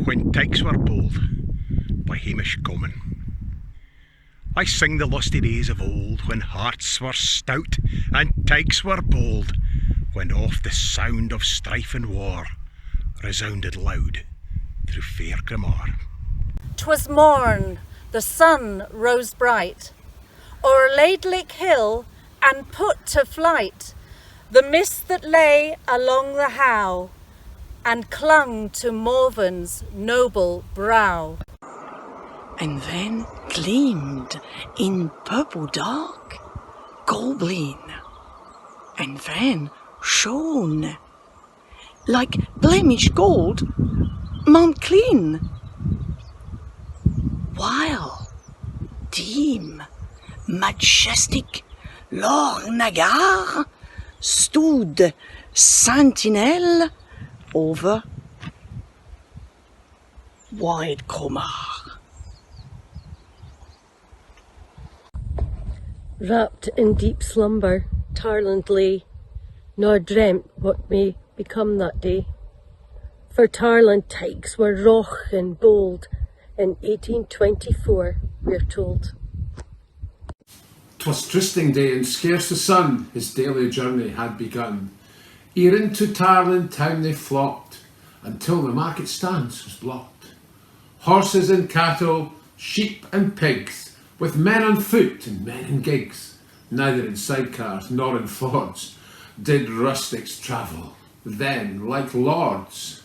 When Tykes were bold by Hamish Common. I sing the lusty days of old, when hearts were stout and Tykes were bold, when oft the sound of strife and war resounded loud through fair Grimar. 'Twas morn, the sun rose bright o'er Laidlick hill, and put to flight the mist that lay along the How, and clung to Morven's noble brow. And then gleamed in purple dark Goblin, and then shone like blemished gold Mount Clean, while dim majestic Lord Nagar stood sentinel over wide Comar. Wrapped in deep slumber, Tarland lay, nor dreamt what may become that day. For Tarland Tykes were roch and bold, in 1824, we're told. 'Twas trysting day, and scarce the sun his daily journey had begun. Ere into Tarland town they flocked, until the market stands was blocked. Horses and cattle, sheep and pigs, with men on foot and men in gigs, neither in sidecars nor in fords, did rustics travel, then like lords.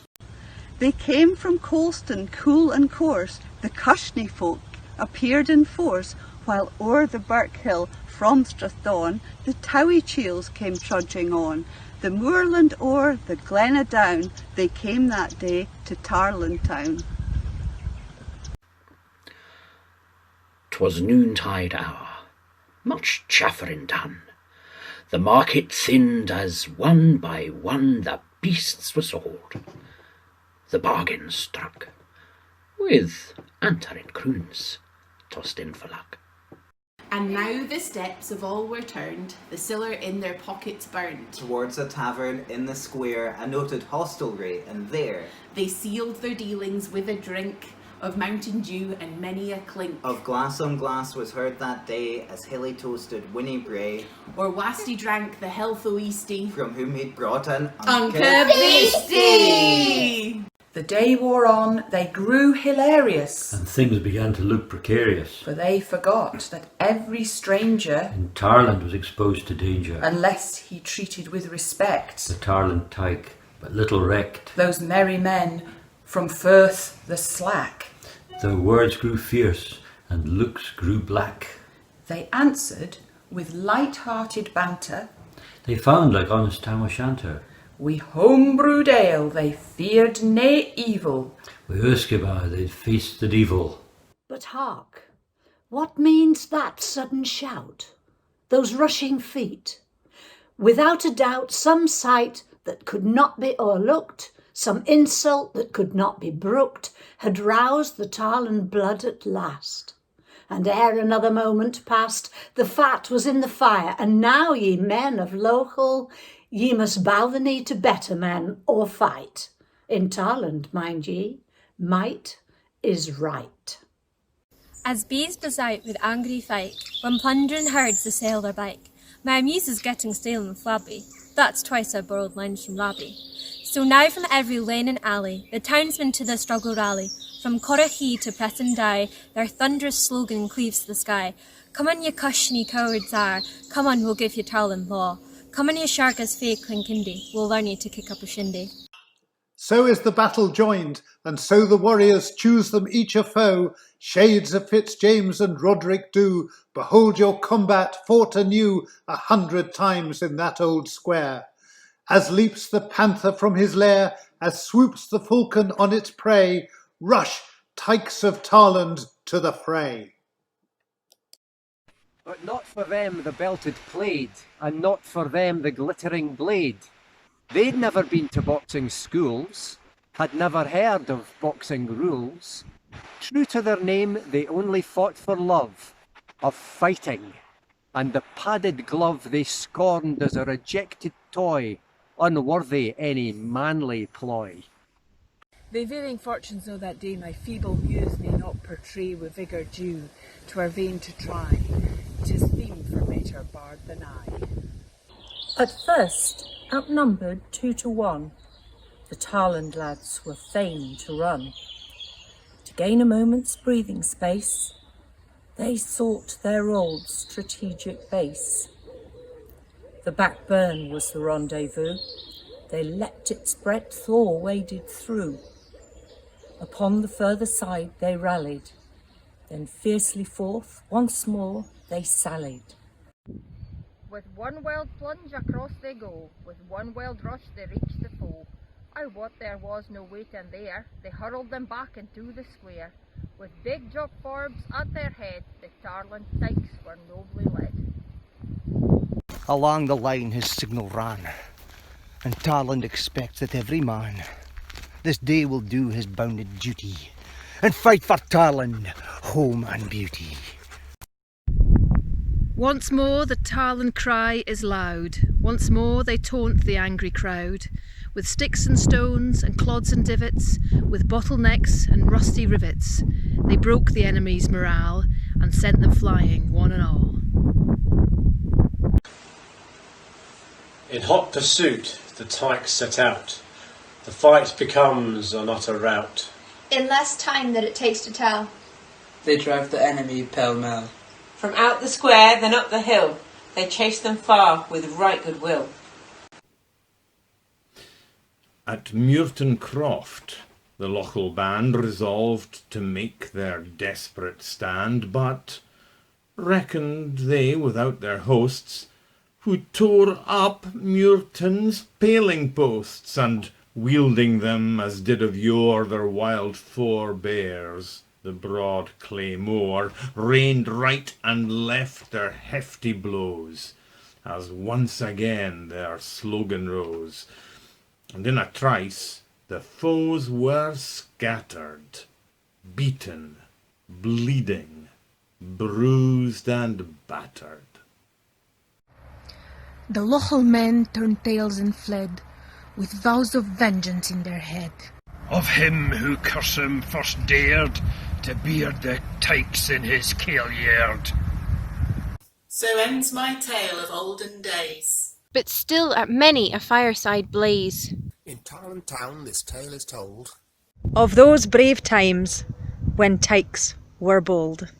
They came from Colston, cool and coarse, the Cushney folk appeared in force, while o'er the Birkhill from Strathawn the Towie Chiels came trudging on. The moorland o'er, the Glenna down, they came that day to Tarland town. 'Twas noontide hour, much chaffering done. The market thinned as one by one the beasts were sold. The bargains struck, with antering croons tossed in for luck. And now the steps of all were turned, the siller in their pockets burned. Towards a tavern in the square, a noted hostelry, and there they sealed their dealings with a drink of Mountain Dew and many a clink. Of glass on glass was heard that day, as Hilly toasted Winnie Bray, or Wasty drank the health o' Eastie, from whom he'd brought an Unca Beastie! The day wore on, they grew hilarious, and things began to look precarious, for they forgot that every stranger in Tarland was exposed to danger, unless he treated with respect the Tarland Tyke, but little recked those merry men from Firth the slack. Their words grew fierce, and looks grew black. They answered with light-hearted banter. They found like honest tam o'shanter. Wi home-brewed ale they feared nae evil. Wi Uskeba they'd faced the devil. But hark, what means that sudden shout? Those rushing feet? Without a doubt some sight that could not be o'erlooked, some insult that could not be brooked, had roused the Tarland blood at last. And ere another moment passed, the fat was in the fire, and now, ye men of Lochal, ye must bow the knee to better men or fight. In Tarland, mind ye, might is right. As bees buzz out with angry fight, when plundering herds assail their bike, my muse is getting stale and flabby. That's twice I borrowed lines from Labby. So now from every lane and alley, the townsmen to the struggle rally. From Corrachee to Preston-Dye, their thunderous slogan cleaves the sky. Come on, ye Cushney cowards are, come on, we'll give you Tarland law. Come on, ye Shargas fae Clinkindi, we'll learn you to kick up a shindy. So is the battle joined, and so the warriors choose them each a foe. Shades of Fitzjames and Roderick Dhu, behold your combat fought anew 100 times in that old square. As leaps the panther from his lair, as swoops the falcon on its prey, rush Tykes of Tarland to the fray. But not for them the belted plaid, and not for them the glittering blade. They'd never been to boxing schools, had never heard of boxing rules. True to their name, they only fought for love of fighting, and the padded glove they scorned as a rejected toy, unworthy any manly ploy. They varying fortunes know that day my feeble muse may not portray with vigour due to our vain to try. 'Tis theme for better bard than I. At first, outnumbered 2 to 1, the Tarland lads were fain to run. To gain a moment's breathing space, they sought their old strategic base. The back burn was the rendezvous. They leapt its breadth or waded through. Upon the further side they rallied, then fiercely forth once more they sallied. With one wild plunge across they go, with one wild rush they reach the foe. I wot there was no waiting there, they hurled them back into the square. With big Jock Forbes at their head, the Tarland Tykes were nobly led. Along the line his signal ran, and Tarland expects that every man this day will do his bounded duty, and fight for Tarland, home and beauty. Once more the Tarland cry is loud, once more they taunt the angry crowd, with sticks and stones and clods and divots, with bottlenecks and rusty rivets. They broke the enemy's morale and sent them flying, one and all. In hot pursuit, the Tykes set out. The fight becomes an utter rout. In less time than it takes to tell, they drive the enemy pell-mell. From out the square, then up the hill, they chase them far with right good will. At Muirton Croft, the Lochel band resolved to make their desperate stand, but reckoned they without their hosts, who tore up Muirton's paling posts, and wielding them as did of yore their wild forebears, the broad claymore, rained right and left their hefty blows, as once again their slogan rose. And in a trice the foes were scattered, beaten, bleeding, bruised and battered. The Lochel men turned tails and fled, with vows of vengeance in their head. Of him who curse him first dared to beard the Tykes in his kail-yard. So ends my tale of olden days. But still at many a fireside blaze, in Tarland town this tale is told of those brave times when Tykes were bold.